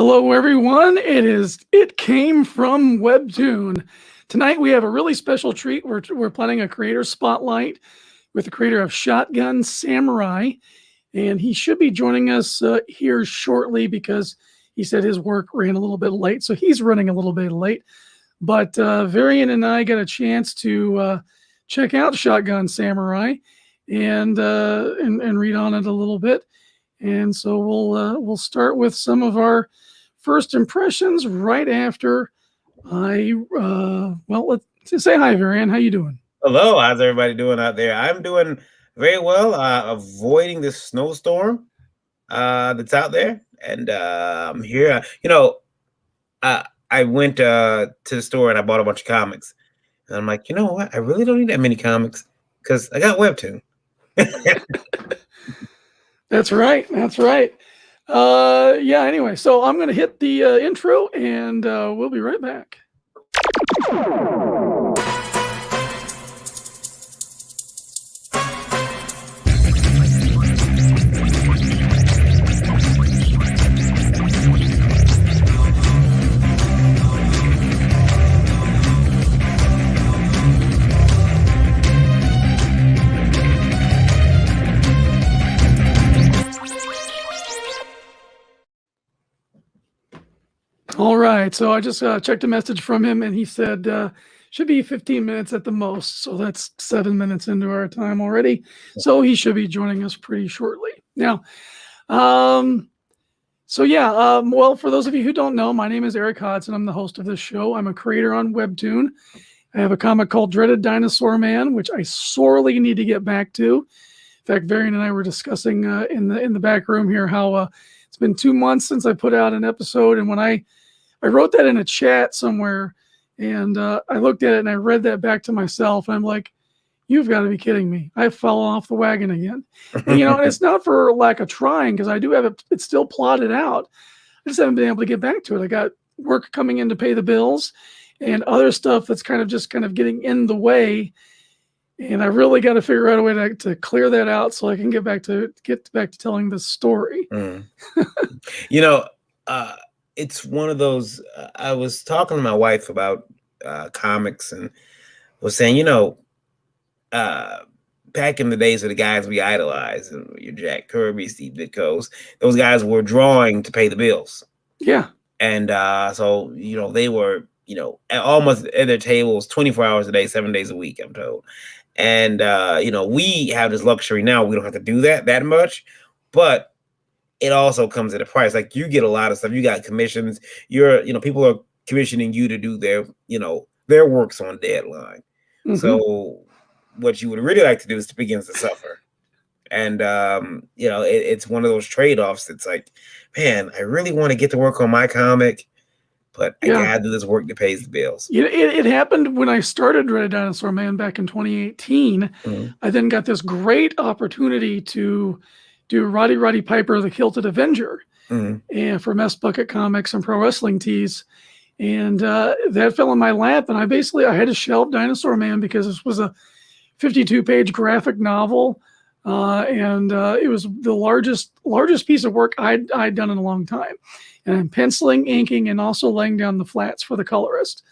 Hello, everyone. It came from Webtoon. Tonight we have a really special treat. We're planning a creator spotlight with the creator of Shotgun Samurai, and he should be joining us here shortly because he said his work ran a little bit late, so he's running a little bit late. But Varian and I got a chance to check out Shotgun Samurai and read on it a little bit. And so we'll start with some of our first impressions right after let's say hi, Varian. How you doing? Hello, how's everybody doing out there? I'm doing very well, avoiding this snowstorm that's out there. And I'm here. I went to the store and I bought a bunch of comics. And I'm like, you know what? I really don't need that many comics because I got Webtoon. That's right. Anyway, so I'm going to hit the intro and we'll be right back. All right, so I just checked a message from him, and he said should be 15 minutes at the most. So that's 7 minutes into our time already. So he should be joining us pretty shortly. Now, well, for those of you who don't know, my name is Eriks Hodgson. I'm the host of this show. I'm a creator on Webtoon. I have a comic called Dreaded Dinosaur Man, which I sorely need to get back to. In fact, Varian and I were discussing in the back room here how it's been 2 months since I put out an episode, and when I wrote that in a chat somewhere, and I looked at it and I read that back to myself, and I'm like, you've got to be kidding me. I fell off the wagon again. And, and it's not for lack of trying, because I do have it's still plotted out. I just haven't been able to get back to it. I got work coming in to pay the bills and other stuff that's kind of getting in the way. And I really got to figure out a way to clear that out so I can get back to telling the story. It's one of those, I was talking to my wife about comics and was saying, back in the days of the guys we idolized, your Jack Kirby, Steve Ditko's, those guys were drawing to pay the bills. Yeah. And so they were, almost at their tables 24 hours a day, 7 days a week, I'm told. And, we have this luxury now. We don't have to do that much, but it also comes at a price. Like, you get a lot of stuff. You got commissions. People are commissioning you to do their works on deadline. Mm-hmm. So what you would really like to do is to begin to suffer. And, it's one of those trade-offs. It's like, man, I really want to get to work on my comic, but I gotta do this work that pays the bills. It happened when I started Dreaded Dinosaur Man back in 2018. Mm-hmm. I then got this great opportunity to do Roddy Piper, the Kilted Avenger, and for Mess Bucket Comics and Pro Wrestling Tees. And that fell in my lap, and I had to shelve Dinosaur Man because this was a 52-page graphic novel, and it was the largest piece of work I'd done in a long time. And I'm penciling, inking, and also laying down the flats for the colorist.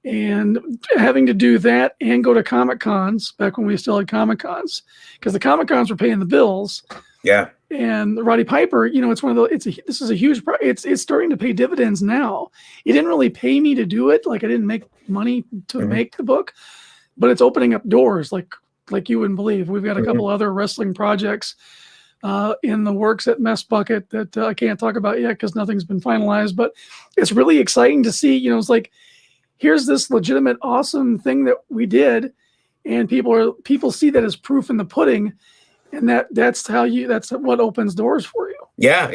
And having to do that and go to Comic Cons back when we still had Comic Cons, because the Comic Cons were paying the bills. Yeah. And Roddy Piper, it's one of those. This is a huge. It's starting to pay dividends now. It didn't really pay me to do it. Like, I didn't make money to make the book, but it's opening up doors like you wouldn't believe. We've got a couple other wrestling projects in the works at Mess Bucket that I can't talk about yet because nothing's been finalized. But it's really exciting to see. It's like, here's this legitimate, awesome thing that we did, and people see that as proof in the pudding, and that's what opens doors for you. Yeah.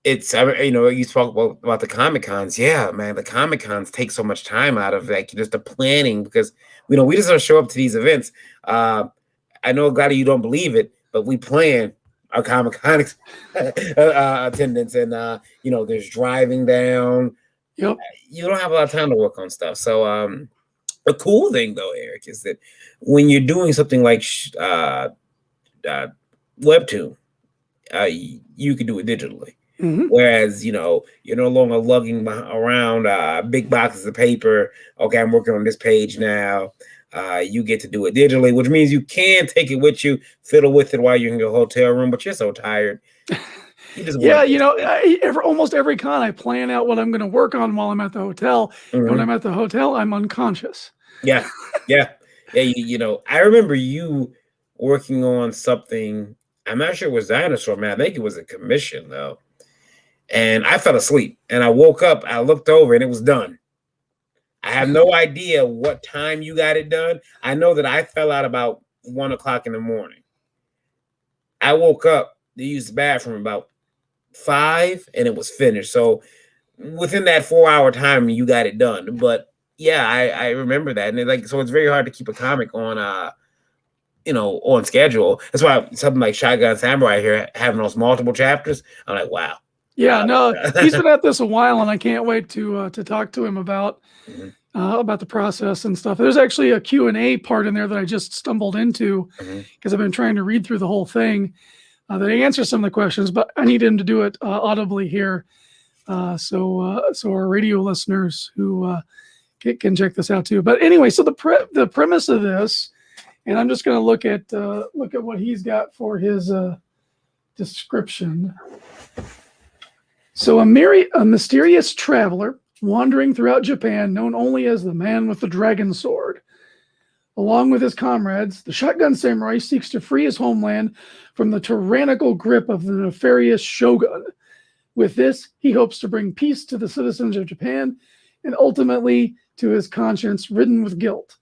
You spoke about the Comic Cons. Yeah, man, the Comic Cons take so much time out of just the planning, because we just don't show up to these events. I know a lot of you don't believe it, but we plan our Comic Con attendance, and there's driving down. Yep. You don't have a lot of time to work on stuff. So the cool thing, though, Eric, is that when you're doing something like Webtoon, you can do it digitally. Mhm. Whereas, you're no longer lugging around big boxes of paper. Okay, I'm working on this page now. You get to do it digitally, which means you can take it with you, fiddle with it while you're in your hotel room, but you're so tired. You just want Yeah, almost every con, I plan out what I'm going to work on while I'm at the hotel. And when I'm at the hotel, I'm unconscious. Yeah. I remember you working on something. I'm not sure it was Dinosaur, man. I think it was a commission, though. And I fell asleep. And I woke up, I looked over, and it was done. I have no idea what time you got it done. I know that I fell out about 1 o'clock in the morning. I woke up to use the bathroom about 5, and it was finished. So within that 4-hour time, you got it done. But yeah, I remember that. And so it's very hard to keep a comic on on schedule. That's why something like Shotgun Samurai here having those multiple chapters, I'm like, wow. Yeah, no, he's been at this a while, and I can't wait to talk to him about the process and stuff. There's actually a Q&A part in there that I just stumbled into because I've been trying to read through the whole thing. That he answers some of the questions, but I need him to do it audibly here, so our radio listeners who can check this out too. But anyway, so the premise of this, and I'm just going to look at what he's got for his description. So a mysterious traveler wandering throughout Japan, known only as the man with the dragon sword. Along with his comrades, the Shotgun Samurai seeks to free his homeland from the tyrannical grip of the nefarious shogun. With this, he hopes to bring peace to the citizens of Japan and ultimately to his conscience ridden with guilt.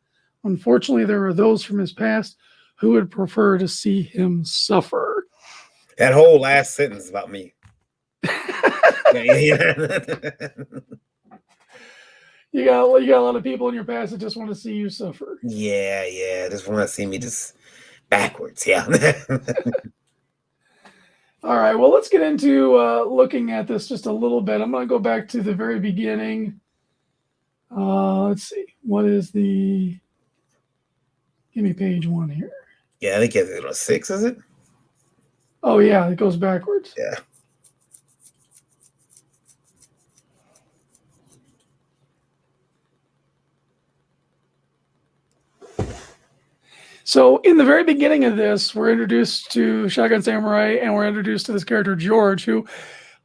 Unfortunately, there are those from his past who would prefer to see him suffer. That whole last sentence about me. You got a lot of people in your past that just want to see you suffer. Yeah, just want to see me just backwards. Yeah. All right, well, let's get into looking at this just a little bit. I'm going to go back to the very beginning. Let's see. What is the... Give me page 1 here. Yeah, I think it's 6, is it? Oh, yeah, it goes backwards. Yeah. So in the very beginning of this, we're introduced to Shotgun Samurai, and we're introduced to this character, George, who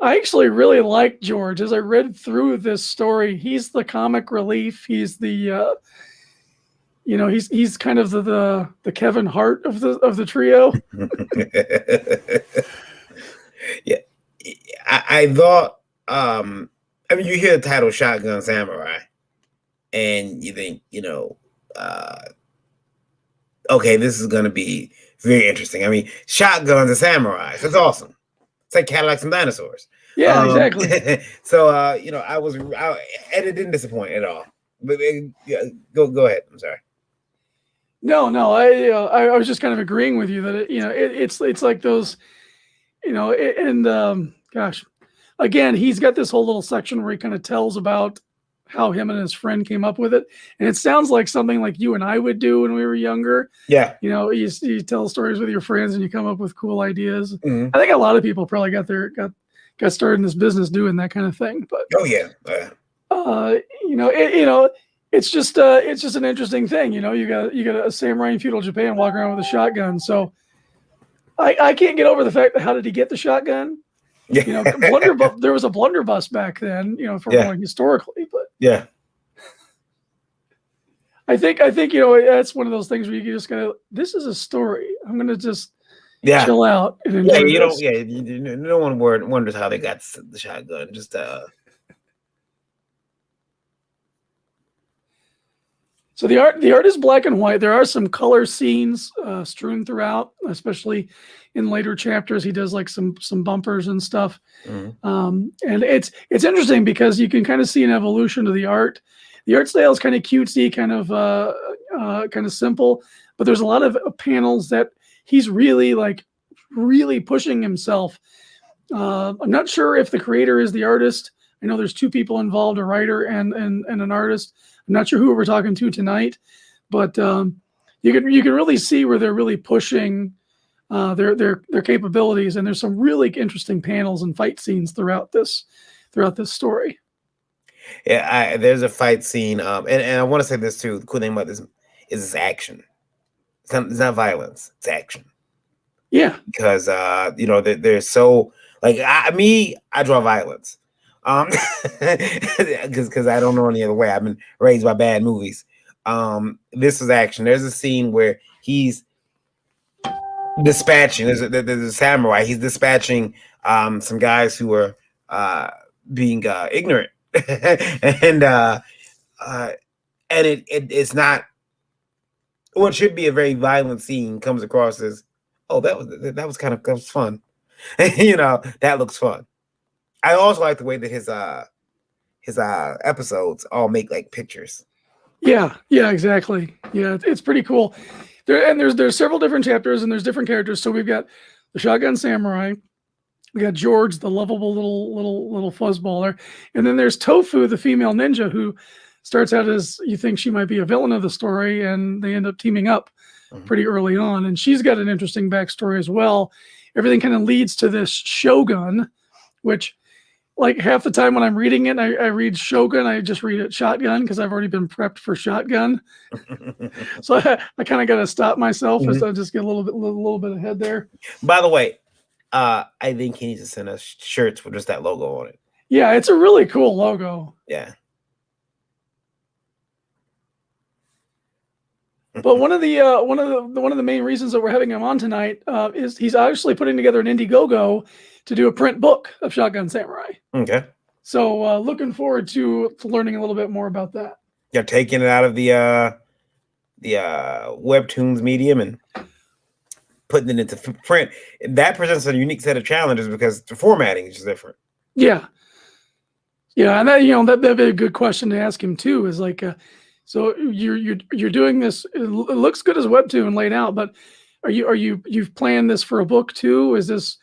I actually really like George. As I read through this story, he's the comic relief. He's the, he's kind of the Kevin Hart of the trio. Yeah. I thought, you hear the title Shotgun Samurai, and you think, okay, this is going to be very interesting. I mean, shotguns and samurais. That's awesome. It's like Cadillacs and dinosaurs. Yeah, exactly. So, and it didn't disappoint at all. But go ahead. I'm sorry. No, I was just kind of agreeing with you that it's like those, gosh, again, he's got this whole little section where he kind of tells about how him and his friend came up with it, and it sounds like something like you and I would do when we were younger. Yeah, you tell stories with your friends and you come up with cool ideas. I think a lot of people probably got started in this business doing that kind of thing. But it's just an interesting thing. You got a samurai in feudal Japan walking around with a shotgun. So I can't get over the fact that how did he get the shotgun? Yeah. There was a blunderbuss back then, going historically, but yeah, I think that's one of those things where you just gotta. This is a story. I'm gonna just chill out and enjoy. No one wonders how they got the shotgun. Just So the art is black and white. There are some color scenes strewn throughout, especially in later chapters. He does like some bumpers and stuff, and it's interesting because you can kind of see an evolution of the art. The art style is kind of cutesy, kind of simple, but there's a lot of panels that he's really pushing himself. I'm not sure if the creator is the artist. I know there's two people involved, a writer and an artist. I'm not sure who we're talking to tonight, but you can really see where they're really pushing their capabilities. And there's some really interesting panels and fight scenes throughout this story. Yeah, there's a fight scene, and I want to say this too. The cool thing about this is it's action. It's not violence. It's action. Yeah, because they're so like I draw violence, because I don't know any other way. I've been raised by bad movies. This is action. There's a scene where he's dispatching. There's a samurai. He's dispatching some guys who are being ignorant, and it's not what should be a very violent scene comes across as, oh, that was fun. That looks fun. I also like the way that his episodes all make like pictures. Yeah, exactly. Yeah, it's pretty cool. There's several different chapters and there's different characters. So we've got the Shotgun Samurai, we got George, the lovable little fuzzballer, and then there's Tofu, the female ninja, who starts out as you think she might be a villain of the story, and they end up teaming up pretty early on. And she's got an interesting backstory as well. Everything kind of leads to this Shogun, which, like, half the time when I'm reading it, I read Shogun, I just read it Shotgun because I've already been prepped for Shotgun. So I kind of got to stop myself as I just get a little bit ahead there. By the way, I think he needs to send us shirts with just that logo on it. Yeah, it's a really cool logo. Yeah. But one of the main reasons that we're having him on tonight is he's actually putting together an Indiegogo to do a print book of Shotgun Samurai. Okay. So looking forward to learning a little bit more about that. You're taking it out of the Webtoons medium and putting it into print. That presents a unique set of challenges because the formatting is just different. Yeah, and that'd be a good question to ask him too. Is like, so you're doing this. It looks good as a Webtoon laid out, but you've planned this for a book too? Is this,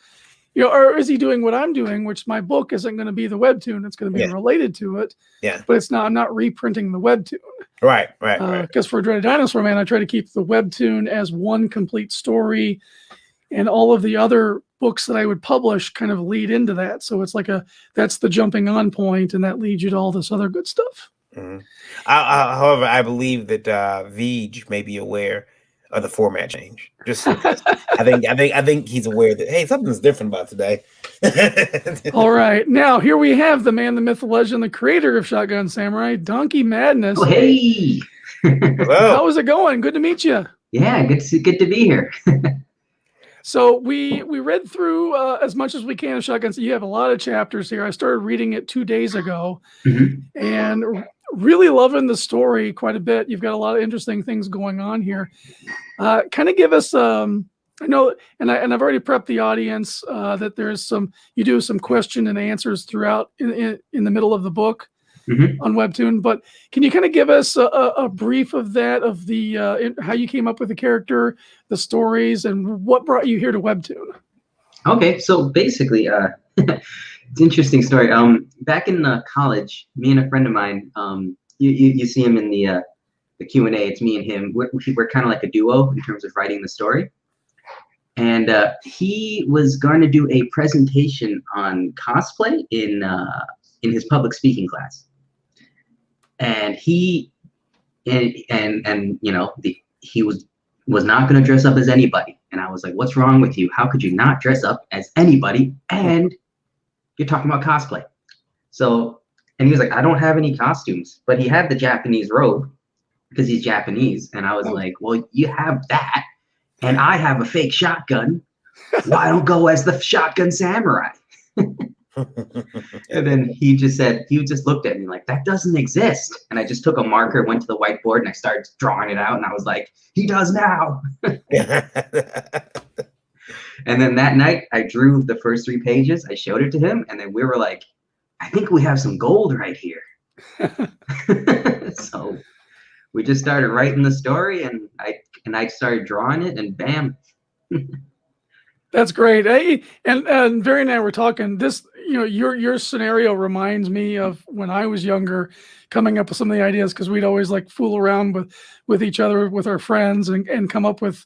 or is he doing what I'm doing, which my book isn't going to be the Webtoon? It's going to be related to it. Yeah. But it's not. I'm not reprinting the Webtoon. Right. Because for Dreaded Dinosaur Man, I try to keep the Webtoon as one complete story, and all of the other books that I would publish kind of lead into that. So it's like that's the jumping on point, and that leads you to all this other good stuff. Mm-hmm. However, I believe that Vij may be aware of the format change. Just I think he's aware that, hey, something's different about today. All right, now here we have the man, the myth, the legend, the creator of Shotgun Samurai, DonkeyMadness. Oh, hey, how is it going? Good to meet you. Yeah, good to be here. So we read through as much as we can of Shotgun. So you have a lot of chapters here. I started reading it 2 days ago, and really loving the story quite a bit. You've got a lot of interesting things going on here. Kind of give us, I know, and I've already prepped the audience that you do some question and answers throughout in the middle of the book on Webtoon. But can you kind of give us a brief of that, of the how you came up with the character, the stories, and what brought you here to Webtoon? Okay, so basically, it's an interesting story. Back in college, me and a friend of mine, you see him in the Q&A. It's me and him. We're kind of like a duo in terms of writing the story. And he was going to do a presentation on cosplay in his public speaking class. And he was not going to dress up as anybody. And I was like, "What's wrong with you? How could you not dress up as anybody? And you're talking about cosplay." So, and he was like, "I don't have any costumes," but he had the Japanese robe because he's Japanese. And I was like, "Well, you have that, and I have a fake shotgun. Why don't go as the Shotgun Samurai?" And then he just looked at me like, "That doesn't exist." And I just took a marker, went to the whiteboard, and I started drawing it out. And I was like, "He does now." And then that night, I drew the first 3 pages. I showed it to him, and then we were like, "I think we have some gold right here." So we just started writing the story, and I started drawing it, and bam. That's great. Hey, and Barry and I were talking. This, your scenario reminds me of when I was younger, coming up with some of the ideas, because we'd always like fool around with each other, with our friends, and come up with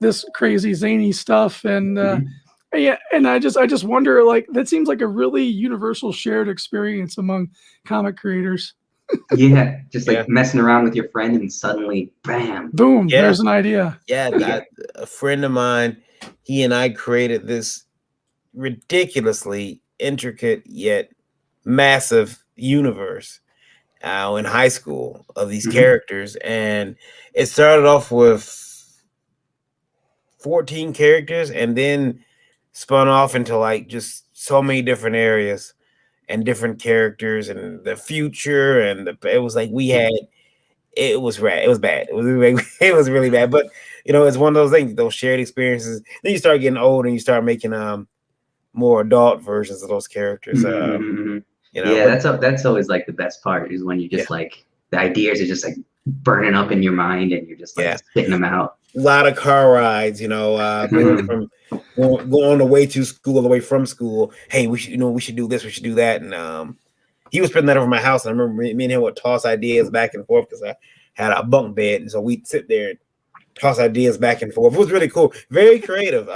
this crazy zany stuff. And Mhm. yeah, and I just wonder, like, that seems like a really universal shared experience among comic creators. Yeah, just Yeah. like messing around with your friend and suddenly, bam. Boom, Yeah. there's an idea. Yeah, Yeah. a friend of mine, he and I created this ridiculously intricate yet massive universe in high school of these Mhm. characters, and it started off with 14 characters and then spun off into like just so many different areas and different characters and the future, and it was like we had it was rad. It was bad. It was it was really bad. But you know, it's one of those things, those shared experiences. Then you start getting old and you start making more adult versions of those characters. Mhm, mhm, mhm. You know, Yeah, but that's always like the best part is when you yeah, just like the ideas are just like burning up in your mind and you're just like yeah. spitting them out. A lot of car rides, you know, going Mhm. from going on the way to school, the way from school. Hey, we should, you know, we should do this, we should do that. And he was putting that over my house. And I remember me and him would toss ideas back and forth because I had a bunk bed. And so we'd sit there and toss ideas back and forth. It was really cool. Very creative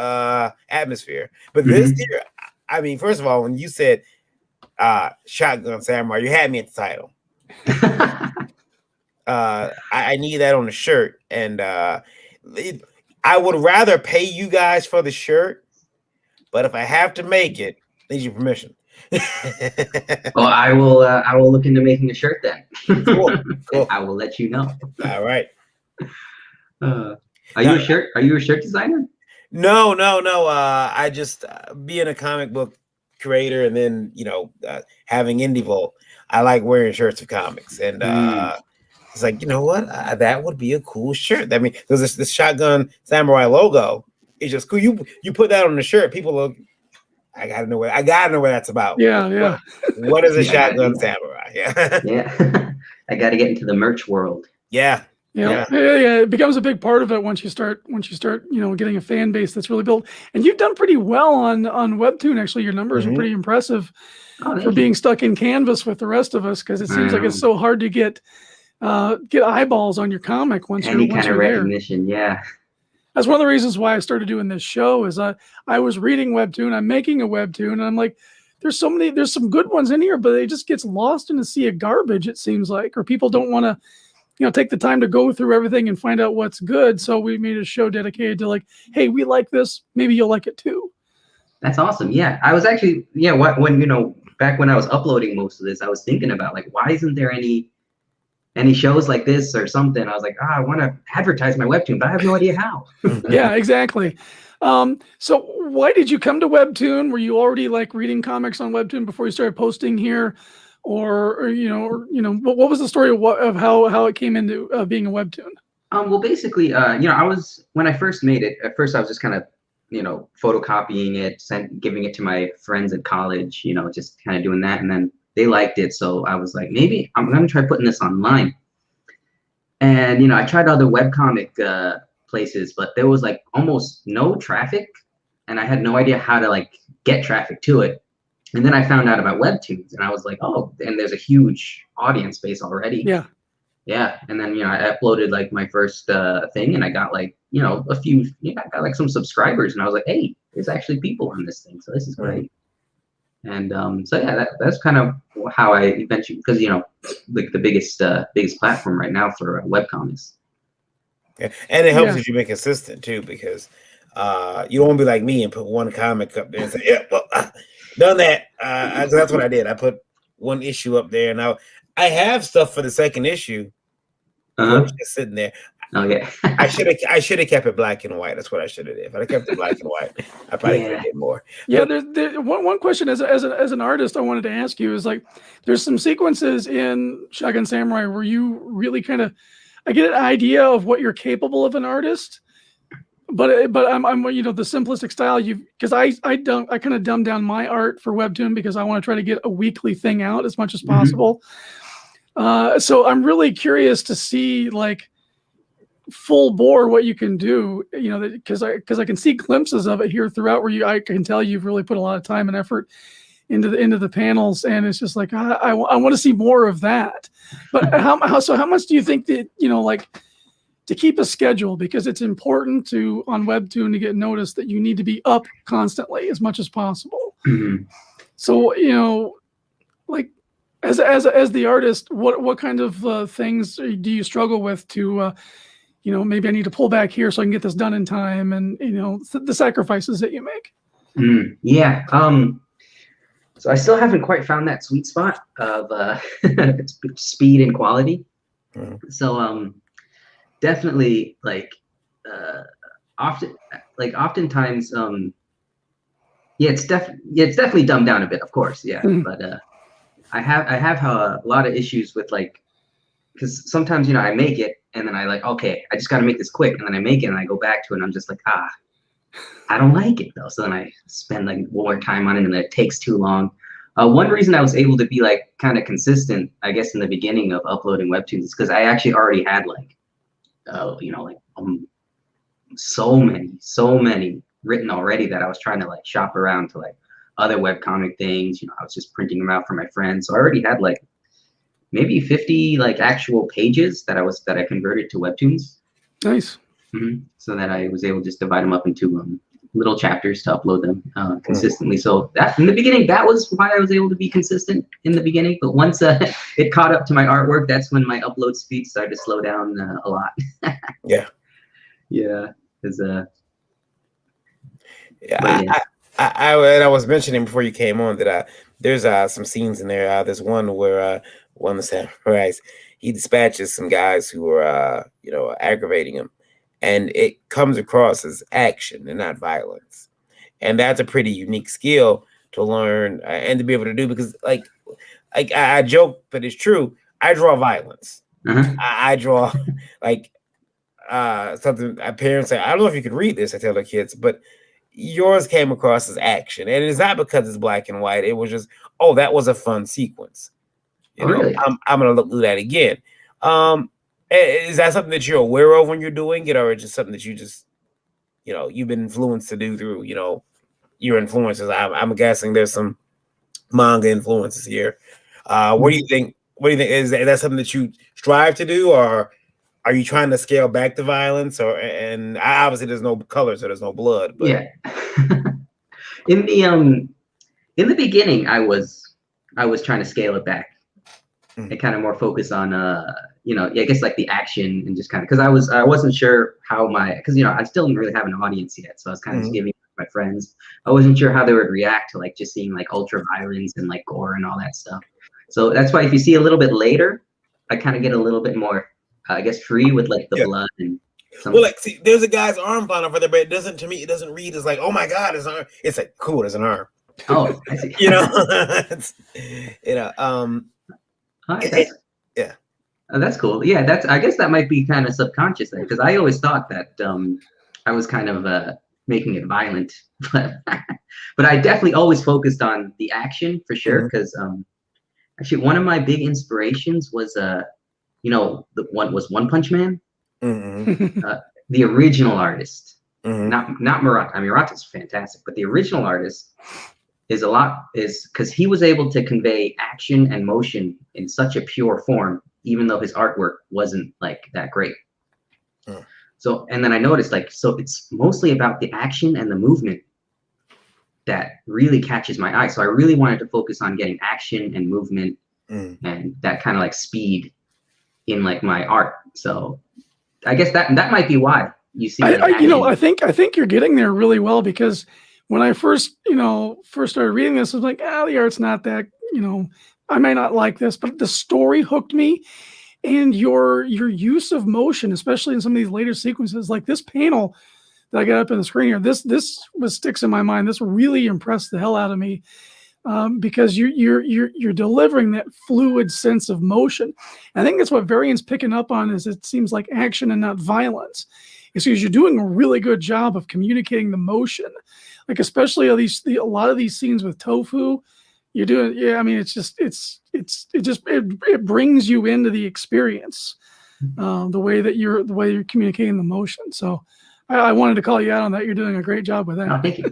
atmosphere. But this Mhm. year, I mean, first of all, when you said Shotgun Samurai, you had me at the title. I need that on the shirt. And I would rather pay you guys for the shirt, but if I have to make it, I need your permission. Well, I will look into making a shirt then. Cool. And I will let you know. All right. Are Now, you a shirt designer? no. I just being a comic book creator and then having Indie Vault, I like wearing shirts of comics, and it's like, you know what, that would be a cool shirt. I mean, because this Shotgun Samurai logo is just cool. You put that on the shirt, people look. I gotta know where that's about. Yeah. What is a Yeah, I gotta Shotgun do that. Samurai? Yeah. Yeah. I got to get into the merch world. Yeah. Yeah. It becomes a big part of it once you start, getting a fan base that's really built. And you've done pretty well on Webtoon. Actually, your numbers are pretty impressive for being stuck in canvas with the rest of us, because it seems like it's so hard to get eyeballs on your comic once Any you're kind of there. recognition. Yeah. That's one of the reasons why I started doing this show. Is I was reading Webtoon, I'm making a Webtoon, and I'm like, there's some good ones in here, but it just gets lost in a sea of garbage, it seems like, or people don't want to take the time to go through everything and find out what's good. So we made a show dedicated to, like, hey, we like this, maybe you'll like it too. That's awesome. Yeah, I was actually back when I was uploading most of this, I was thinking about, like, why isn't there any shows like this or something? I was like, I want to advertise my Webtoon, but I have no idea how. Yeah, exactly. So why did you come to Webtoon? Were you already like reading comics on Webtoon before you started posting here? Or what was the story of how it came into being a Webtoon? Well, basically, I was, when I first made it, at first I was just kind of, photocopying it, giving it to my friends at college, just kind of doing that. And then they liked it. So I was like, maybe I'm going to try putting this online. And, I tried other webcomic places, but there was like almost no traffic. And I had no idea how to like get traffic to it. And then I found out about Webtoons, and I was like, oh, and there's a huge audience base already. Yeah. And then, I uploaded like my first thing, and I got like, a few, I got like some subscribers, and I was like, hey, there's actually people on this thing. So this is great. And so, yeah, that's kind of how I eventually, because, like the biggest platform right now for webcomics. Yeah. And it helps if you make consistent too, because you don't want to be like me and put one comic up there and say, yeah, well, done that. That's what I did. I put one issue up there, and I have stuff for the second issue. It's just sitting there. Okay. I should have kept it black and white. That's what I should have did. If I kept it black and white, I probably could have did more. Yeah, there's one question as an artist I wanted to ask you is, like, there's some sequences in Shotgun Samurai where you really kind of, I get an idea of what you're capable of an artist, but I'm the simplistic style because I kind of dumb down my art for Webtoon because I want to try to get a weekly thing out as much as possible. So I'm really curious to see, like, full bore what you can do, because I can see glimpses of it here throughout where I can tell you've really put a lot of time and effort into the panels, and it's just like I want to see more of that. But how much do you think that to keep a schedule, because it's important on Webtoon to get noticed that you need to be up constantly as much as possible. Mm-hmm. So, you know, like as the artist, what kind of things do you struggle with to, you know, maybe I need to pull back here so I can get this done in time, and, you know, the sacrifices that you make? Yeah. So I still haven't quite found that sweet spot of speed and quality. So definitely, like oftentimes yeah, it's definitely dumbed down a bit, of course, yeah. But I have a lot of issues with, like, because sometimes, you know, I make it and then I like, okay, I just got to make this quick, and then I make it and I go back to it and I'm just like, I don't like it though. So then I spend like more time on it and it takes too long. One reason I was able to be like kind of consistent, I guess, in the beginning of uploading Webtoons is because I actually already had like, you know, like so many written already that I was trying to like shop around to like other webcomic things. You know, I was just printing them out for my friends. So I already had like maybe 50 like actual pages that I converted to Webtoons. Nice. So that I was able to just divide them up into little chapters to upload them consistently. So that in the beginning, that was why I was able to be consistent in the beginning. But once it caught up to my artwork, that's when my upload speed started to slow down a lot. Yeah. Yeah. Because I was mentioning before you came on that there's some scenes in there. There's one where one of the samurais, he dispatches some guys who are you know, aggravating him, and it comes across as action and not violence, and that's a pretty unique skill to learn and to be able to do, because like I joke, but it's true. I draw violence. I draw like something parents say, I don't know if you could read this, I tell the kids, but yours came across as action, and it's not because it's black and white. It was just, oh, that was a fun sequence. You know, really? I'm gonna look through that again. Is that something that you're aware of when you're doing it, or just something that you just, you know, you've been influenced to do through, you know, your influences? I'm guessing there's some manga influences here. What do you think? What do you think? Is that something that you strive to do, or are you trying to scale back the violence? Or, and obviously there's no color, so there's no blood. But yeah. In the beginning, I was trying to scale it back and kind of more focus on you know, I guess like the action, and just kind of, because I wasn't sure how because, you know, I still didn't really have an audience yet, so I was kind of just giving it to my friends. I wasn't sure how they would react to like just seeing like ultra violence and like gore and all that stuff. So that's why if you see a little bit later, I kind of get a little bit more, I guess, free with like the blood and. Well, like, see, there's a guy's arm found over there, but it doesn't, to me, it doesn't read as like, oh my God, his arm. It's like, cool, there's an arm. Oh, I see. You know, it's, you know, yeah. Oh, that's cool. Yeah, I guess that might be kind of subconscious then, because I always thought that I was kind of making it violent, but I definitely always focused on the action for sure. Because actually, one of my big inspirations was you know, the one was One Punch Man. The original artist, not Murata. I mean, Murata's fantastic, but the original artist is because he was able to convey action and motion in such a pure form, even though his artwork wasn't like that great. So, and then I noticed, like, so it's mostly about the action and the movement that really catches my eye. So I really wanted to focus on getting action and movement and that kind of like speed in like my art. So I guess that might be why you see. You know, I think you're getting there really well, because when I first started reading this, I was like, the art's not that, you know, I may not like this, but the story hooked me, and your use of motion, especially in some of these later sequences, like this panel that I got up in the screen here, this sticks in my mind. This really impressed the hell out of me. Because you're delivering that fluid sense of motion. I think that's what Variant's picking up on, is it seems like action and not violence. It's because you're doing a really good job of communicating the motion, like especially a lot of these scenes with Tofu. You're doing, yeah. I mean, it's just it brings you into the experience, the way you're communicating the motion. So I wanted to call you out on that. You're doing a great job with that. Oh, thank you.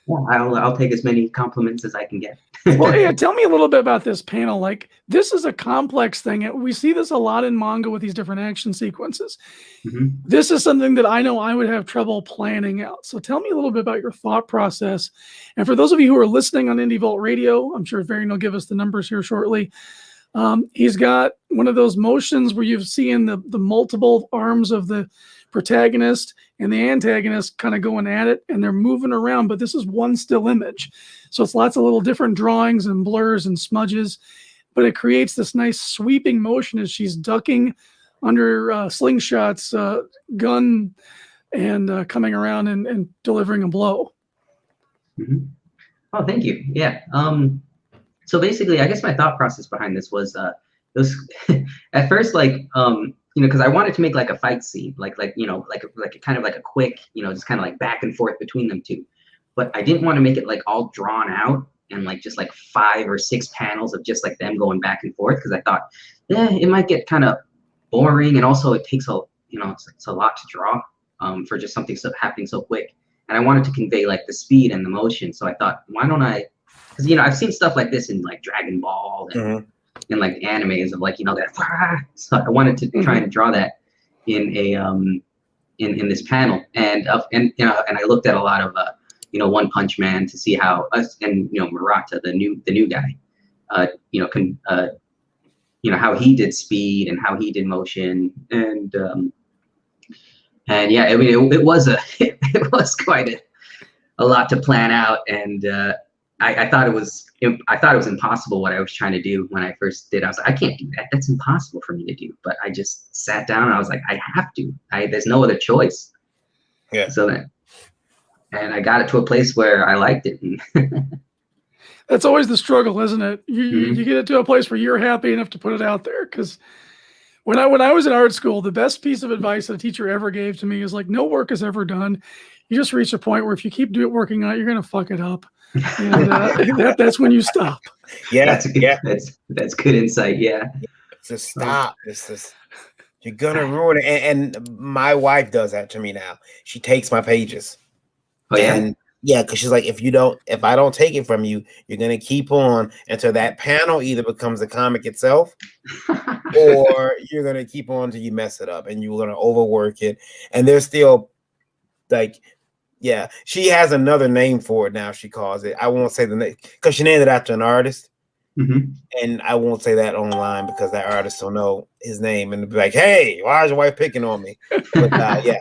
Well, I'll take as many compliments as I can get. Well, yeah, tell me a little bit about this panel. Like, this is a complex thing. We see this a lot in manga with these different action sequences. This is something that I know I would have trouble planning out. So tell me a little bit about your thought process. And for those of you who are listening on Indie Vault Radio, I'm sure Varian will give us the numbers here shortly. He's got one of those motions where you've seen the multiple arms of the protagonist and the antagonist kind of going at it, and they're moving around, but this is one still image. So it's lots of little different drawings and blurs and smudges, but it creates this nice sweeping motion as she's ducking under Slingshot's gun and coming around and delivering a blow. Oh, thank you. Yeah. So basically, I guess my thought process behind this was at first, like, because I wanted to make like a fight scene, like a kind of like a quick, just kind of like back and forth between them two. But I didn't want to make it like all drawn out and like just like 5 or 6 panels of just like them going back and forth, because I thought, it might get kind of boring, and also it takes it's a lot to draw for just something happening so quick. And I wanted to convey like the speed and the motion. So I thought, why don't I? Because I've seen stuff like this in like Dragon Ball and in like animes of like that. So I wanted to try and draw that in a in this panel, and I looked at a lot of One Punch Man to see how Murata, the new guy, how he did speed and how he did motion, and yeah, I mean it was it was quite a lot to plan out, and I thought it was impossible what I was trying to do when I first did. I was like, I can't do that. That's impossible for me to do. But I just sat down and I was like, I have to. There's no other choice. Yeah. So then, and I got it to a place where I liked it. That's always the struggle, isn't it? You get it to a place where you're happy enough to put it out there. Because when I was in art school, the best piece of advice that a teacher ever gave to me is like, no work is ever done. You just reach a point where if you keep working on it, you're going to fuck it up. And that's when you stop. Yeah, that's good insight. Yeah, just stop. You're gonna ruin it. And my wife does that to me now. She takes my pages. Oh yeah. And because she's like, if I don't take it from you, you're gonna keep on until that panel either becomes a comic itself, or you're gonna keep on till you mess it up, and you're gonna overwork it. And there's still like. Yeah, she has another name for it now. She calls it. I won't say the name because she named it after an artist, and I won't say that online because that artist don't know his name and be like, "Hey, why is your wife picking on me?" But yeah.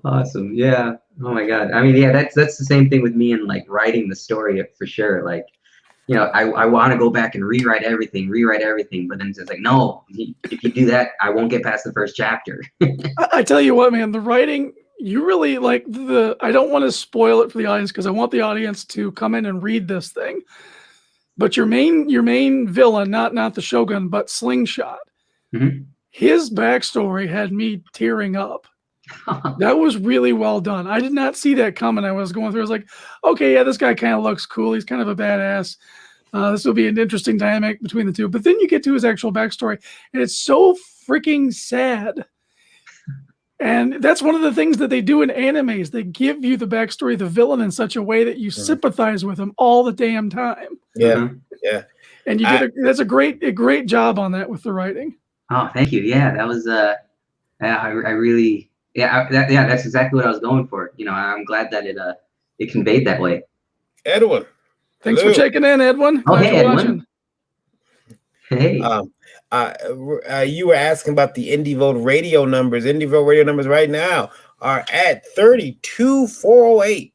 Awesome. Yeah. Oh my God. I mean, yeah, that's the same thing with me and like writing the story for sure. Like, I want to go back and rewrite everything, but then it's just like, no, if you do that, I won't get past the first chapter. I tell you what, man, the writing. You really like I don't want to spoil it for the audience because I want the audience to come in and read this thing. But your main villain, not the Shogun, but Slingshot, his backstory had me tearing up. That was really well done. I did not see that coming. I was going through. I was like, okay, yeah, this guy kind of looks cool. He's kind of a badass. This will be an interesting dynamic between the two. But then you get to his actual backstory, and it's so freaking sad. And that's one of the things that they do in animes. They give you the backstory of the villain in such a way that you sympathize with him all the damn time. Yeah. And you that's a great job on that with the writing. Oh, thank you. Yeah, that was I really that's exactly what I was going for. I'm glad that it conveyed that way. Edwin, thanks for checking in, Edwin. Oh, hey, Edwin. Hey. You were asking about the Indie Vault radio numbers. Indie Vault radio numbers right now are at 32,408.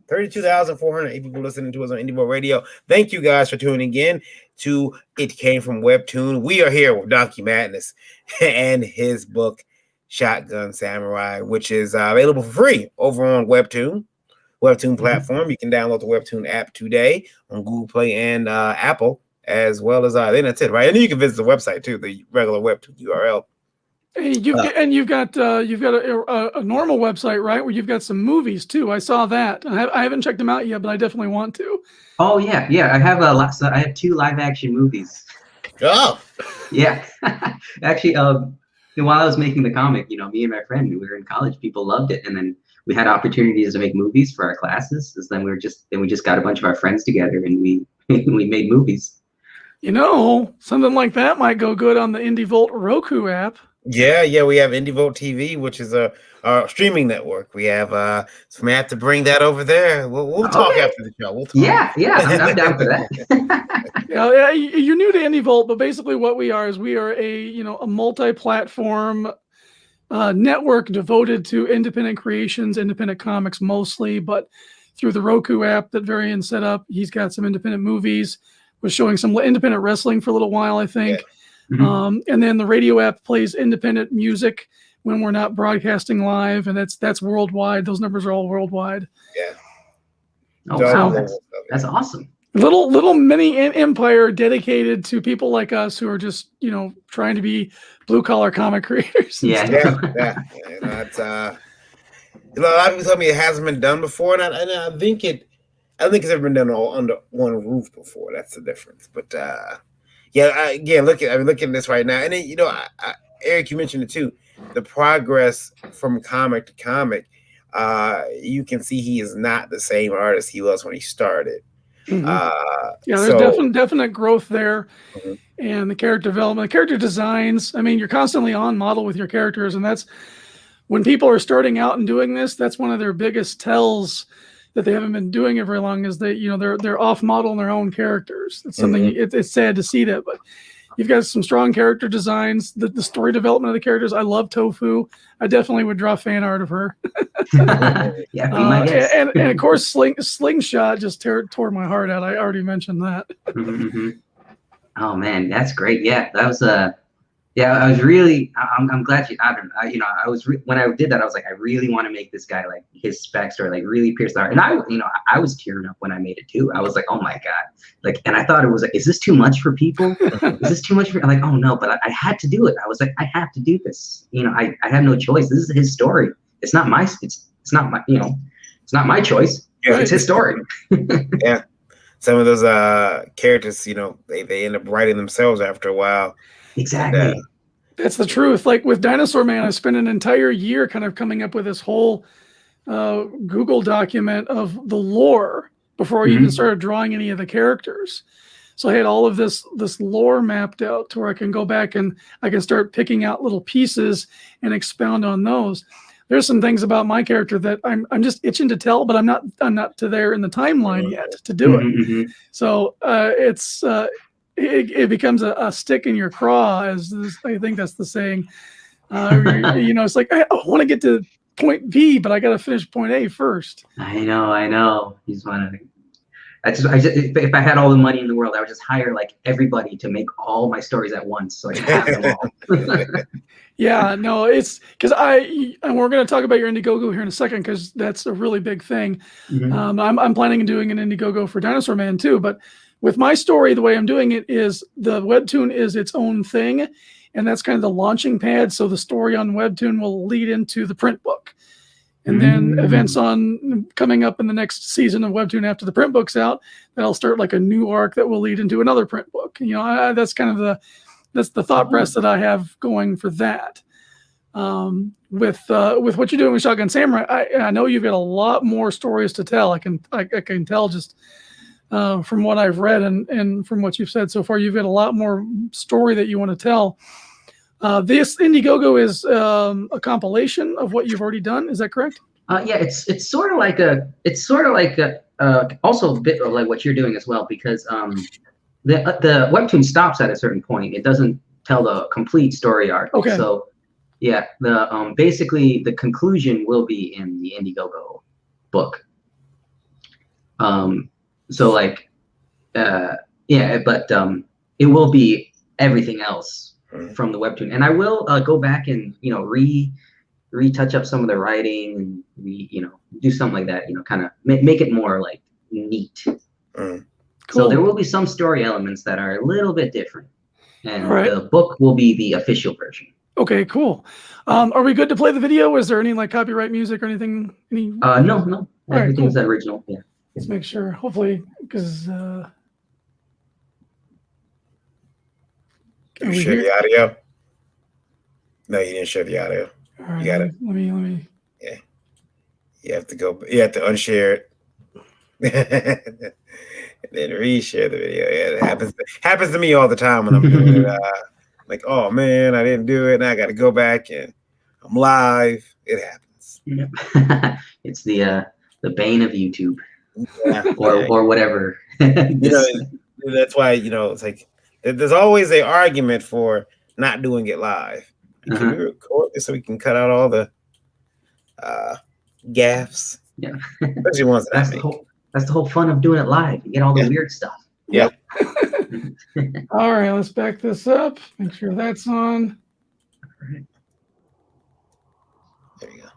32,408 people listening to us on Indie Vault Radio. Thank you guys for tuning in to It Came From Webtoon. We are here with DonkeyMadness and his book, Shotgun Samurai, which is available for free over on Webtoon platform. You can download the Webtoon app today on Google Play and Apple. As well as then that's it, right? And then you can visit the website too, the regular Webtoon URL. Hey, you've got a normal website, right, where you've got some movies too. I saw that. I haven't checked them out yet, but I definitely want to. Oh yeah. I have so I have 2 live action movies. Oh. Yeah. Actually, while I was making the comic, me and my friend, we were in college. People loved it, and then we had opportunities to make movies for our classes. Then we just got a bunch of our friends together and we we made movies. You know, something like that might go good on the IndieVolt Roku app. Yeah, we have IndieVolt TV, which is our streaming network. We have so we have to bring that over there. We'll talk Okay. after the show. We'll talk. Yeah, I'm down for that. Yeah, you're new to IndieVolt, but basically what we are is we are a multi-platform network devoted to independent creations, independent comics mostly, but through the Roku app that Varian set up, he's got some independent movies, was showing some independent wrestling for a little while, I think. Yeah. Mm-hmm. And then the radio app plays independent music when we're not broadcasting live, and that's worldwide. Those numbers are all worldwide. Yeah. Oh, So wow, that's awesome. Little mini empire dedicated to people like us who are just trying to be blue collar comic creators. Yeah. That's a lot of people tell me it hasn't been done before, and I think it's ever been done all under one roof before. That's the difference. But looking at this right now, and then Eric, you mentioned it too. The progress from comic to comic, you can see he is not the same artist he was when he started. Mm-hmm. There's definite growth there. Mm-hmm. And the character development, the character designs. I mean, you're constantly on model with your characters, and that's when people are starting out and doing this. That's one of their biggest tells that they haven't been doing it very long is that they're off model in their own characters. It's something. Mm-hmm. It's sad to see that, but you've got some strong character designs. The story development of the characters. I love Tofu. I definitely would draw fan art of her. And of course, Slingshot just tore my heart out. I already mentioned that. Mm-hmm. Oh man, that's great. Yeah, that was I was really. I'm glad you. I was when I did that. I was like, I really want to make this guy like his backstory like really pierce the heart. And I was tearing up when I made it too. I was like, oh my god, and I thought it was like, is this too much for people? Is this too much for? I'm like, oh no, but I had to do it. I was like, I have to do this. I have no choice. This is his story. It's not my. It's not my. It's not my choice. Yeah. It's his story. Yeah. Some of those characters, they end up writing themselves after a while. Exactly. And, that's the truth. Like with Dinosaur Man, I spent an entire year kind of coming up with this whole Google document of the lore before I even started drawing any of the characters. So I had all of this lore mapped out to where I can go back and I can start picking out little pieces and expound on those. There's some things about my character that I'm just itching to tell, but I'm not to there in the timeline yet to do it. Mm-hmm. So it becomes a stick in your craw, I think that's the saying. It's like I want to get to point B, but I got to finish point A first. I know. He's one of the. If I had all the money in the world, I would just hire like everybody to make all my stories at once, so I could have them all. Yeah, no, it's because and we're going to talk about your Indiegogo here in a second because that's a really big thing. Mm-hmm. I'm planning on doing an Indiegogo for Dinosaur Man too, but with my story, the way I'm doing it is the Webtoon is its own thing, and that's kind of the launching pad. So the story on Webtoon will lead into the print book. And then events coming up in the next season of Webtoon after the print book's out, that'll start like a new arc that will lead into another print book. That's kind of the thought press that I have going for that. With what you're doing with Shotgun Samurai, I know you've got a lot more stories to tell. I can tell just from what I've read and from what you've said so far, you've got a lot more story that you want to tell. This Indiegogo is a compilation of what you've already done. Is that correct? Yeah, it's sort of like also a bit of like what you're doing as well, because the Webtoon stops at a certain point. It doesn't tell the complete story arc. Okay. So yeah, the basically the conclusion will be in the Indiegogo book. It will be everything else from the Webtoon, and I will go back and retouch up some of the writing and do something like that, kind of make it more like neat. Cool. So there will be some story elements that are a little bit different, and the book will be the official version. Okay, cool. Are we good to play the video? Is there any like copyright music or anything? No. Everything's original. Yeah. Let's make sure. Hopefully, because. Did you share the audio? No, you didn't share the audio. All right, you got it. Let me. You have to go. You have to unshare it. And then reshare the video. Yeah, it happens to me all the time when I'm doing it. Like, oh man, I didn't do it, and I got to go back and I'm live. It happens. Yep. It's the bane of YouTube, Yeah, or whatever. That's why it's like there's always an argument for not doing it live. Can we record this so we can cut out all the gaffes? Yeah, especially ones that that's the whole fun of doing it live. You get all the weird stuff. Yep. All right, let's back this up. Make sure that's on. There you go.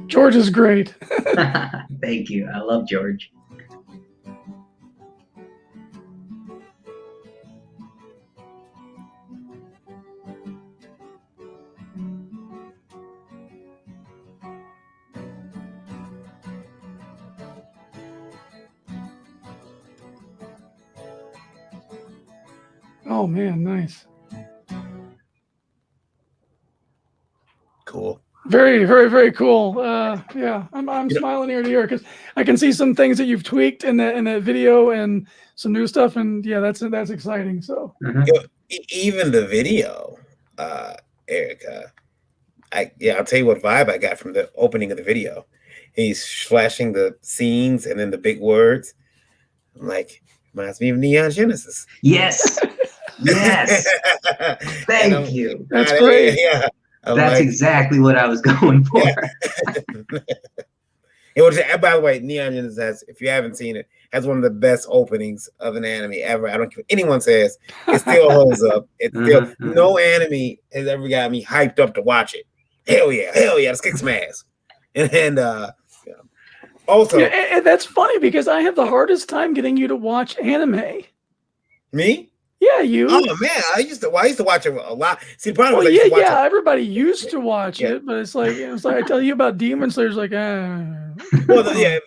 George is great. Thank you. I love George. Oh man, nice. Cool. Very, very, very cool. Yeah, I'm smiling ear to ear because I can see some things that you've tweaked in that video and some new stuff, and yeah, that's exciting. So even the video, Eric, I'll tell you what vibe I got from the opening of the video. He's flashing the scenes and then the big words. I'm like, reminds me of Neon Genesis. Yes. Yes. Thank you. That's great. Yeah. That's exactly what I was going for. Yeah. It was, by the way, Neon Genesis has, if you haven't seen it, has one of the best openings of an anime ever. I don't care what anyone says. It still holds up. It's still no anime has ever got me hyped up to watch it. Hell yeah, let's kick some ass. And also, and that's funny because I have the hardest time getting you to watch anime. Me? Yeah, you. Oh man, I used to watch it a lot. See, the problem was everybody used to watch it, but it's like I tell you about Demon Slayer's like, Well, yeah,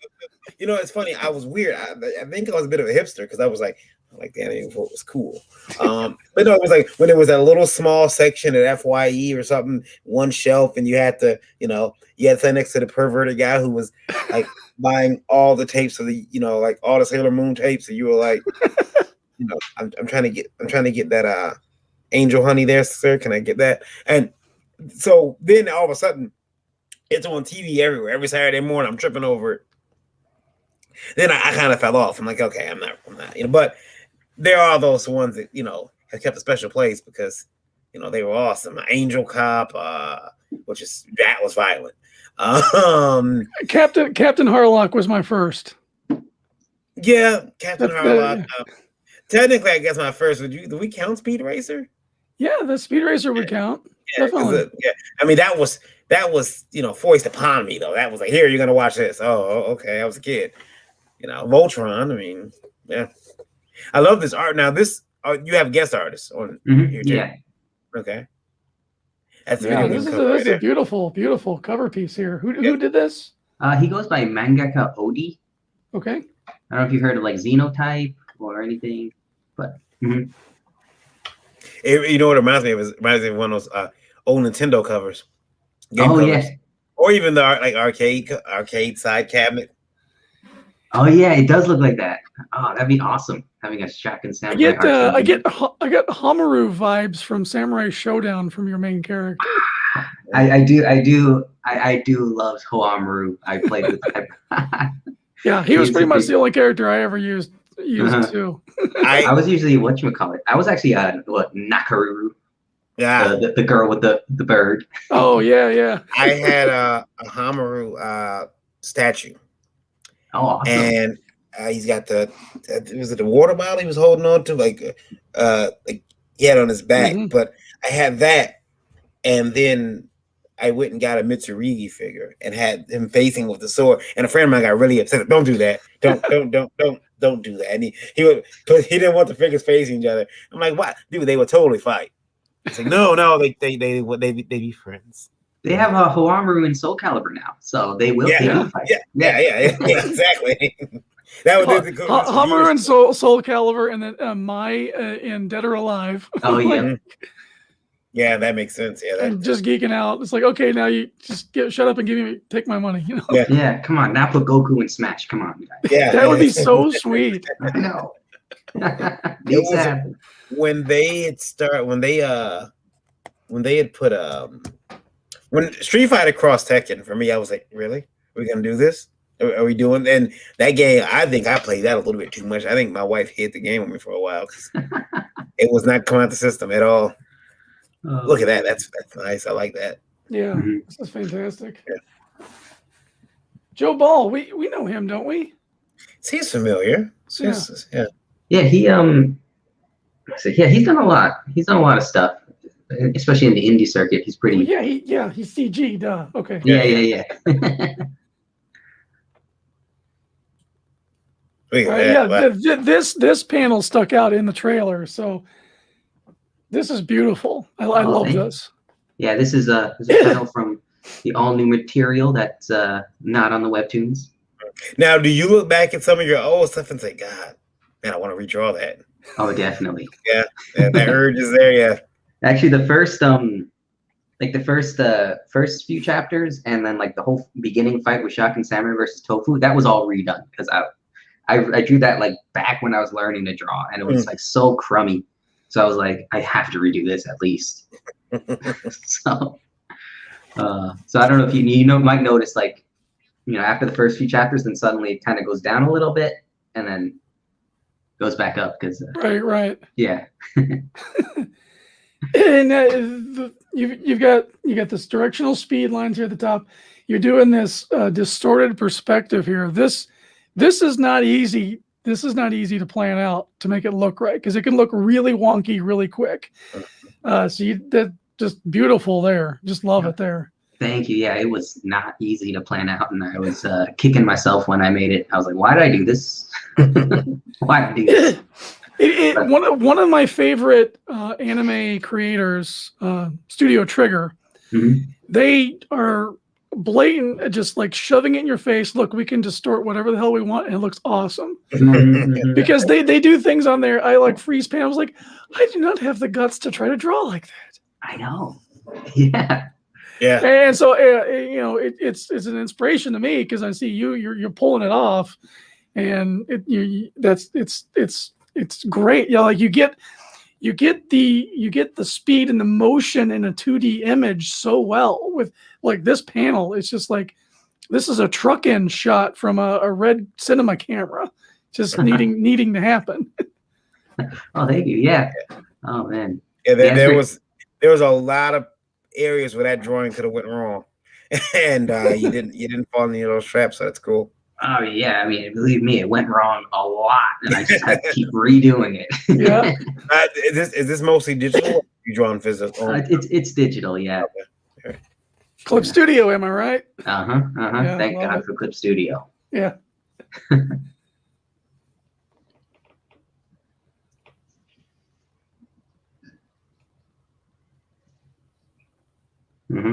it's funny. I was weird. I think I was a bit of a hipster because I was like the anime before it was cool. But no, it was like when it was a little small section at FYE or something, one shelf, and you had to sit next to the perverted guy who was like buying all the tapes of the like all the Sailor Moon tapes, and you were like. I'm trying to get that Angel Honey there, sir. Can I get that? And so then all of a sudden, it's on TV everywhere. Every Saturday morning, I'm tripping over it. Then I kind of fell off. I'm like, okay, I'm not. But there are those ones that have kept a special place because they were awesome. Angel Cop, that was violent. Captain Harlock was my first. Yeah, Captain Harlock. Technically, I guess my first. Do we count Speed Racer? Yeah, the Speed Racer would count. Definitely. I mean, that was forced upon me though. That was like, here, you're gonna watch this. Oh, okay. I was a kid. Voltron. I mean, yeah. I love this art. Now, this you have guest artists on here too. Yeah. Okay. That's this is a beautiful, beautiful cover piece here. Who did this? He goes by Mangaka Odi. Okay. I don't know if you heard of like Xenotype or anything, but what it reminds me of? It reminds me of one of those old Nintendo covers. Yes. Or even the arcade side cabinet. Oh yeah, it does look like that. Oh, that'd be awesome having a Shaken Samurai. I get Hamaru vibes from Samurai Showdown from your main character. I do love Hoamaru. I played with that. Yeah, he was pretty much the only character I ever used too. I was usually whatchamacallit. I was actually Nakaruru. Yeah, the girl with the bird. Oh yeah. I had a Hamaru statue, Oh, awesome. and he's got was it the water bottle he was holding on to, like he had on his back. Mhm. But I had that, and then I went and got a Mitsurigi figure and had him facing with the sword. And a friend of mine got really upset. Don't do that. Don't do that. And he would, because he didn't want the figures facing each other. I'm like, what, dude? They would totally fight. It's like, no, they be friends. They have a Hoamaru and Soul Calibur now, so they will. Yeah. They will fight. Yeah, exactly. That was the cool. Hummer and Soul Calibur, and then Mai in Dead or Alive. Oh yeah. Yeah, that makes sense. Yeah, I'm just geeking out. It's like, okay, now you just shut up and take my money. You know? Yeah, come on. Now put Goku in Smash. Come on, guys. Yeah, that would be so sweet. I know. When they had put when Street Fighter crossed Tekken, for me, I was like, really? Are we gonna do this? Are we doing? And that game, I think I played that a little bit too much. I think my wife hid the game with me for a while because it was not coming out the system at all. Look at that. That's nice. I like that. Yeah, This is fantastic. Yeah. Joe Ball, we know him, don't we? Seems familiar. Yeah. Yeah, he's done a lot. He's done a lot of stuff, especially in the indie circuit. He's pretty. Well, he's CG. Duh. Okay. Yeah. This panel stuck out in the trailer, so this is beautiful. I love this. Yeah, this is a panel from the all new material that's not on the webtoons. Now, do you look back at some of your old stuff and say, God, man, I want to redraw that? Oh, definitely. Yeah, that urge is there. Yeah. Actually, the first few chapters, and then like the whole beginning fight with Shock and Samurai versus Tofu, that was all redone because I drew that like back when I was learning to draw, and it was like so crummy. So I was like, I have to redo this at least. So I don't know if you might notice, like, after the first few chapters, then suddenly it kind of goes down a little bit and then goes back up because right. Yeah. And you've got this directional speed lines here at the top. You're doing this distorted perspective here. This is not easy. This is not easy to plan out to make it look right because it can look really wonky really quick. That just beautiful there. Just love it there. Thank you. Yeah, it was not easy to plan out, and I was kicking myself when I made it. I was like, "Why did I do this? Why did I do this?" One of my favorite anime creators, Studio Trigger, they are blatant, just like shoving it in your face. Look, we can distort whatever the hell we want, and it looks awesome. Because they do things on there. I like freeze pan. I was like, I do not have the guts to try to draw like that. I know. Yeah. Yeah. And so it's an inspiration to me because I see you're pulling it off, and it's great. Like you get the speed and the motion in a 2D image so well with like this panel. It's just like this is a truck end shot from a red cinema camera, just needing to happen. Oh, thank you. Yeah. Oh man. Yeah, there was a lot of areas where that drawing could have went wrong, and you didn't fall in any of those traps. So that's cool. Oh yeah, I mean, believe me, it went wrong a lot, and I just had to keep redoing it. Yeah. Is this mostly digital? Or you drawing physical? It's digital, yeah. Okay. Clip Studio, am I right? Yeah, thank God for Clip Studio. Yeah.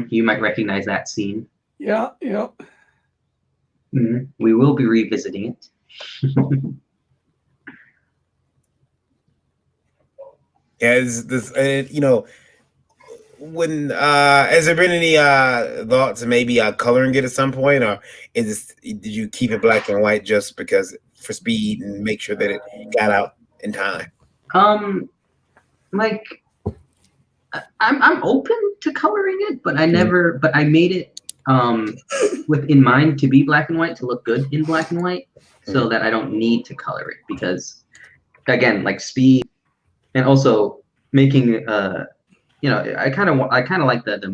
You might recognize that scene. Yeah. We will be revisiting it. Yeah, when has there been any thoughts of maybe coloring it at some point, or did you keep it black and white just because for speed and make sure that it got out in time? Like I'm open to coloring it, but I never. But I made it with in mind to be black and white, to look good in black and white, so that I don't need to color it, because again, like speed, and also making you know, I kind of like the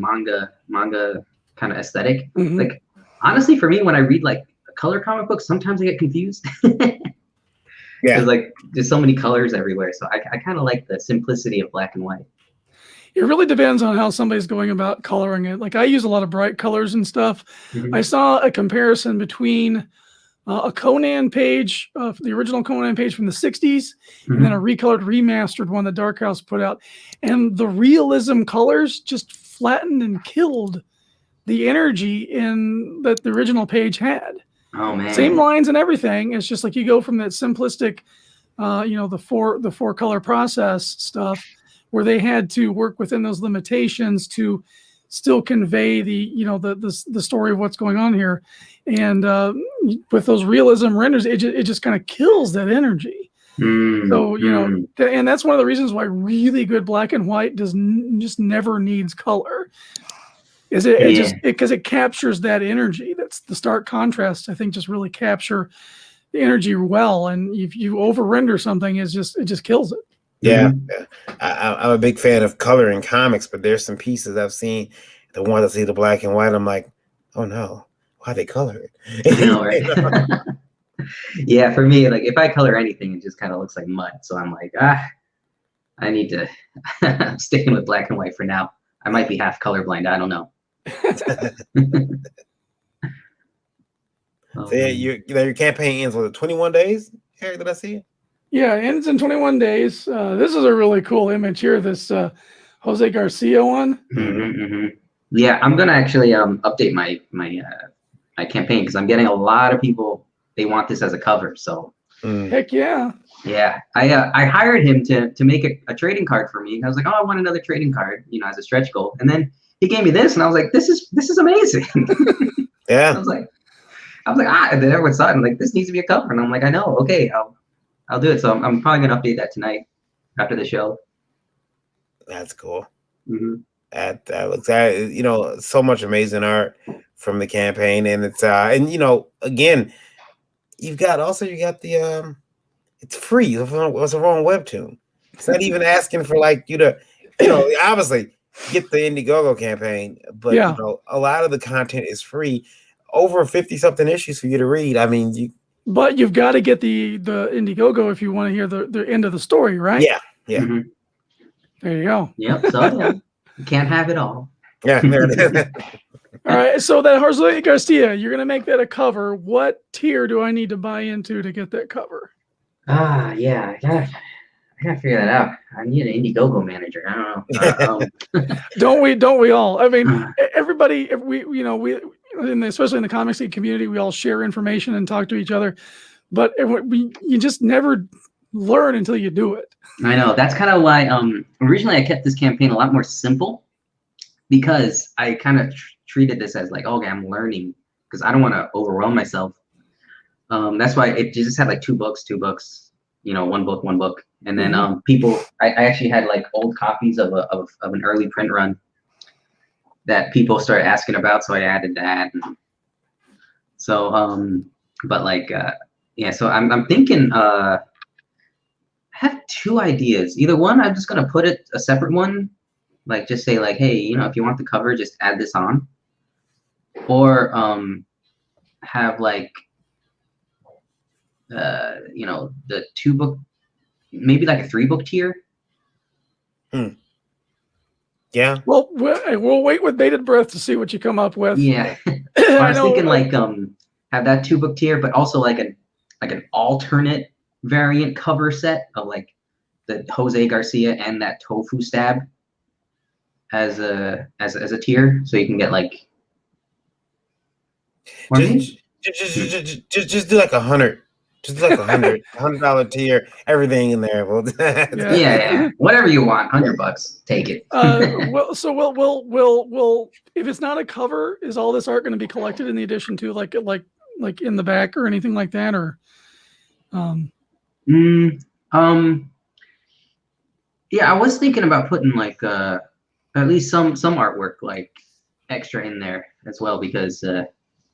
manga kind of aesthetic. Mhm. Like honestly, for me, when I read like color comic books, sometimes I get confused. Yeah. There's like there's so many colors everywhere, so I kind of like the simplicity of black and white. It really depends on how somebody's going about coloring it. Like I use a lot of bright colors and stuff. Mhm. I saw a comparison between a Conan page, the original Conan page from the 60s, and then a recolored, remastered one that Dark House put out. And the realism colors just flattened and killed the energy in that the original page had. Oh man. Same lines and everything. It's just like you go from that simplistic, you know, the four color process stuff, where they had to work within those limitations to still convey the, you know, the story of what's going on here. And with those realism renders, it just kind of kills that energy. So, you know, and that's one of the reasons why really good black and white just never needs color. Is it just because it captures that energy? That's the stark contrast. I think just really capture the energy well. And if you over render something, it just kills it. Yeah, I'm a big fan of color in comics, but there's some pieces I've seen, the ones I see the black and white, I'm like, oh no, why they color it? I know, right? Yeah, for me, like if I color anything, it just kind of looks like mud. So I'm like, I need to. I'm sticking with black and white for now. I might be half colorblind. I don't know. So yeah, your campaign ends with 21 days. Eric, did I see it? Yeah, it ends in 21 days. This is a really cool image here. This Jose Garcia one. Yeah, I'm gonna actually update my campaign because I'm getting a lot of people. They want this as a cover. So heck yeah. Yeah, I hired him to make a trading card for me. I was like, oh, I want another trading card, you know, as a stretch goal. And then he gave me this, and I was like, this is amazing. Yeah. I was like, and then everyone saw it, and like, this needs to be a cover. And I'm like, I know, okay, I'll do it. So I'm probably gonna update that tonight after the show. That's cool. That looks, you know, so much amazing art from the campaign, and it's and you know, again, you got the it's free. What's wrong Webtoon? It's not even asking for like you to, you know, obviously get the Indiegogo campaign, but you know, a lot of the content is free. Over 50-something issues for you to read. I mean, but you've got to get the Indiegogo if you want to hear the end of the story, right? Yeah. There you go. Yep. So yeah, you can't have it all. Yeah. All right. So that Jose Garcia, you're gonna make that a cover. What tier do I need to buy into to get that cover? Yeah, I gotta figure that out. I need an Indiegogo manager. I don't know. Don't we all? I mean, everybody. If we especially in the comics community, we all share information and talk to each other. But you just never learn until you do it. I know. That's kind of why originally I kept this campaign a lot more simple, because I kind of treated this as like, okay, I'm learning, because I don't want to overwhelm myself. That's why it just had like two books, you know, one book. And then I actually had like old copies of an early print run that people started asking about, so I added that. And so but like yeah, so I'm thinking I have two ideas. Either one, I'm just gonna put it a separate one, like just say like, hey, you know, if you want the cover, just add this on. Or have like you know, the 2-book, maybe like a 3-book tier. Yeah. Well, we'll wait with bated breath to see what you come up with. Yeah. I was thinking like have that 2-book tier, but also like an alternate variant cover set of like the Jose Garcia and that tofu stab as a tier, so you can get like just do like 100. Just like $100 tier, everything in there. Well, yeah, whatever you want, $100, take it. Well, so we'll if it's not a cover, is all this art going to be collected in the edition too, like in the back or anything like that, or? Yeah, I was thinking about putting like at least some artwork like extra in there as well, because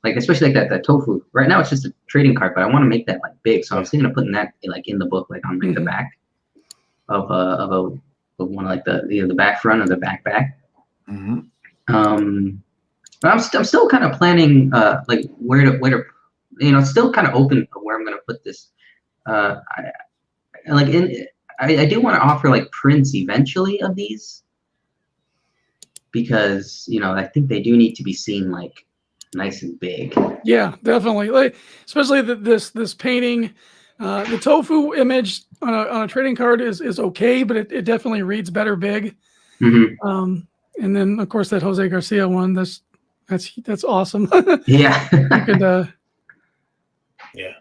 like especially like that tofu. Right now it's just a trading card, but I want to make that like big. So I was thinking of putting that like in the book, like on like the back of one like the back front or the backpack. Mm-hmm. But I'm still kind of planning like where to still kind of open where I'm gonna put this. I do want to offer like prints eventually of these, because I think they do need to be seen like nice and big. Yeah, definitely. Like, especially this painting, the tofu image on a trading card is okay, but it definitely reads better big. Mm-hmm. And then of course that Jose Garcia one, that's awesome. Yeah. You could, Yeah.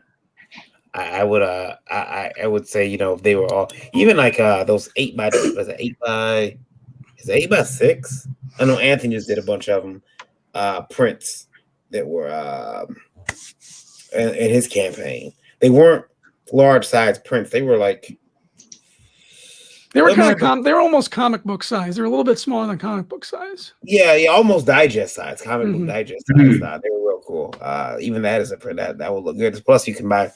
I would say, if they were all even like those 8x6. I know Anthony just did a bunch of them prints that were in his campaign. They weren't large size prints. They were like they were they were almost comic book size. They're a little bit smaller than comic book size. Yeah, almost digest size, comic book digest size. They were real cool. Even that is a print that would look good. Plus, you can buy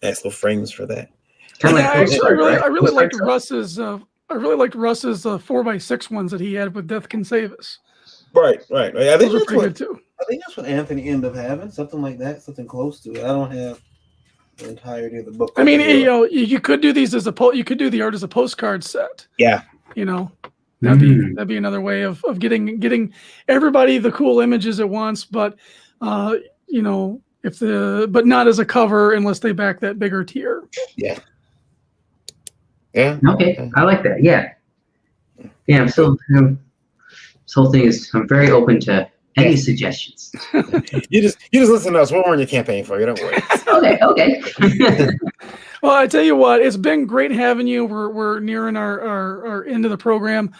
nice little frames for that. I really liked Russ's. I really liked Russ's 4x6 ones that he had with Death Can Save Us. Right. I think those are pretty good too. I think that's what Anthony ended up having, something like that, something close to it. I don't have the entirety of the book. I mean, you could do these as you could do the art as a postcard set. Yeah. That'd be another way of getting everybody the cool images at once, but but not as a cover unless they back that bigger tier. Yeah. Okay, I like that. Yeah. This whole thing is, I'm very open to any suggestions. You just listen to us. We'll run your campaign for you. Don't worry. Okay. Well, I tell you what, it's been great having you. We're nearing our end of the program.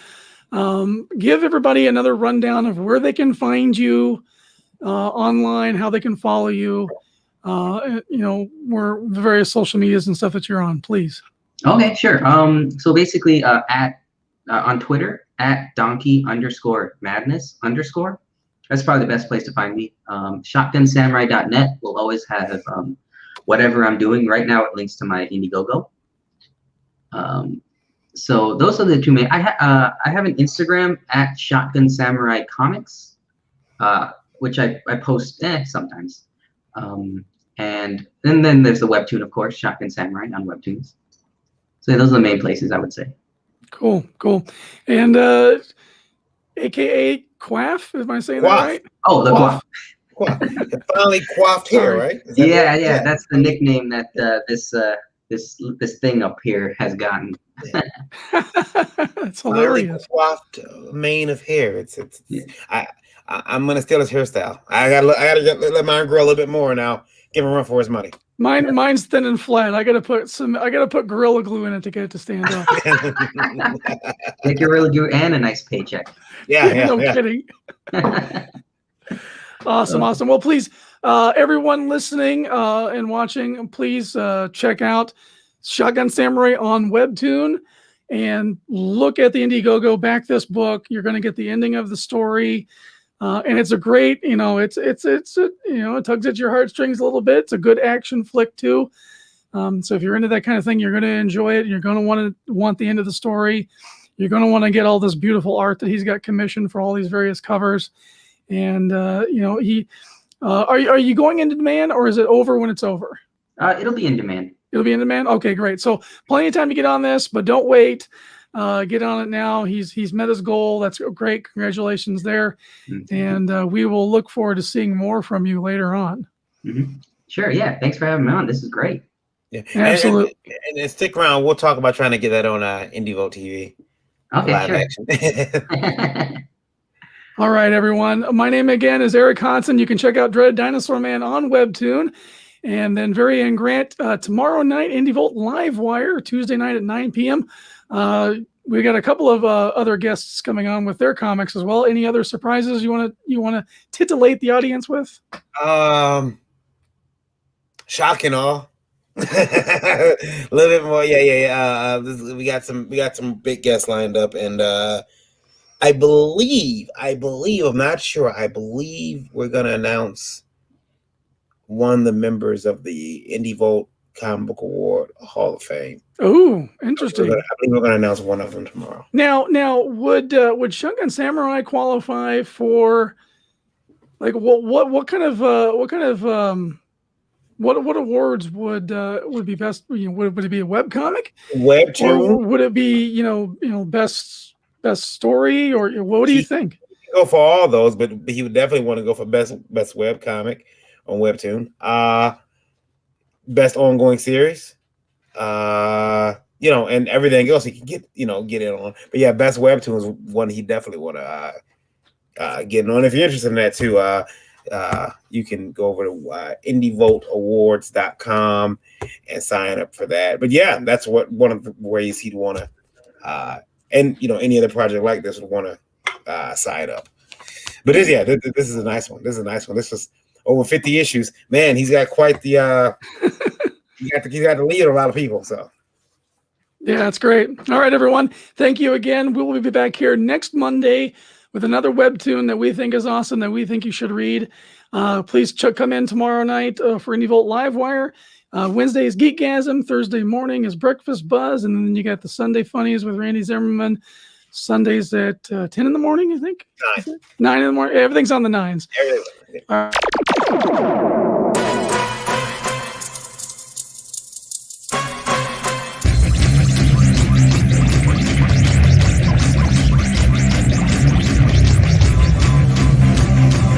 Give everybody another rundown of where they can find you online, how they can follow you. Where the various social medias and stuff that you're on, please. Okay, sure. So basically, on Twitter at Donkey_Madness_. That's probably the best place to find me. ShotgunSamurai.net will always have whatever I'm doing. Right now, it links to my Indiegogo. So those are the two main. I have an Instagram at Shotgun Samurai Comics, which I post sometimes. And then there's the Webtoon, of course, Shotgun Samurai on Webtoons. So those are the main places I would say. Cool. And AKA Quaff, am I saying that right? Oh, the Quaff. Finally coiffed hair, right? Yeah. That's the nickname that this thing up here has gotten. That's hilarious. Coiffed mane of hair. I'm gonna steal his hairstyle. I gotta let mine grow a little bit more now. Give him a run for his money. Mine's thin and flat. I gotta put Gorilla Glue in it to get it to stand up. Get Gorilla Glue and a nice paycheck. Yeah. No kidding. Awesome. Well, please, everyone listening and watching, please check out Shotgun Samurai on Webtoon and look at the Indiegogo. Back this book. You're going to get the ending of the story. And it's a great, it tugs at your heartstrings a little bit. It's a good action flick too. So if you're into that kind of thing, you're going to enjoy it. You're going to want the end of the story. You're going to want to get all this beautiful art that he's got commissioned for all these various covers. And are you going into demand, or is it over when it's over? It'll be in demand. It'll be in demand. Okay, great. So plenty of time to get on this, but don't wait. Get on it now. He's met his goal. That's great. Congratulations there. Mm-hmm. And we will look forward to seeing more from you later on. Mm-hmm. Sure. Yeah. Thanks for having me on. This is great. Yeah, absolutely. And stick around. We'll talk about trying to get that on IndieVote TV. Okay. Live sure. action. All right, everyone. My name again is Eric Hodgson. You can check out Dread Dinosaur Man on Webtoon. And then Very and Grant tomorrow night, IndieVolt Live Wire, Tuesday night at 9 p.m. We got a couple of other guests coming on with their comics as well. Any other surprises you want to titillate the audience with? Shock and awe. A little bit more. Yeah. We got some big guests lined up, and I believe, I'm not sure. I believe we're gonna announce one of the members of the IndieVolt Comic Book Award Hall of Fame. Oh, interesting. I believe we're going to announce one of them tomorrow. Now, would Shunkan Samurai qualify for like what kind of what awards would be best? Would it be a webcomic? Webtoon. Or would it be best story, or what do you think? Go for all those, but he would definitely want to go for best webcomic on Webtoon. Best ongoing series. And everything else he can get in on. But yeah, best Webtoon is one he definitely want to get in on. If you're interested in that too, you can go over to indievoteawards.com and sign up for that. But yeah, that's one of the ways he'd want to, and any other project like this would want to sign up. But this is a nice one. This was over 50 issues. Man, he's got quite the he's got to lead a lot of people. So yeah, that's great. All right, everyone. Thank you again. We will be back here next Monday with another webtoon that we think is awesome, that we think you should read. Please come in tomorrow night for Indie Volt Livewire. Wednesday is Geekgasm. Thursday morning is Breakfast Buzz. And then you got the Sunday Funnies with Randy Zimmerman. Sundays at 10 in the morning, I think. 9 in the morning. Everything's on the 9s. Everything. All right.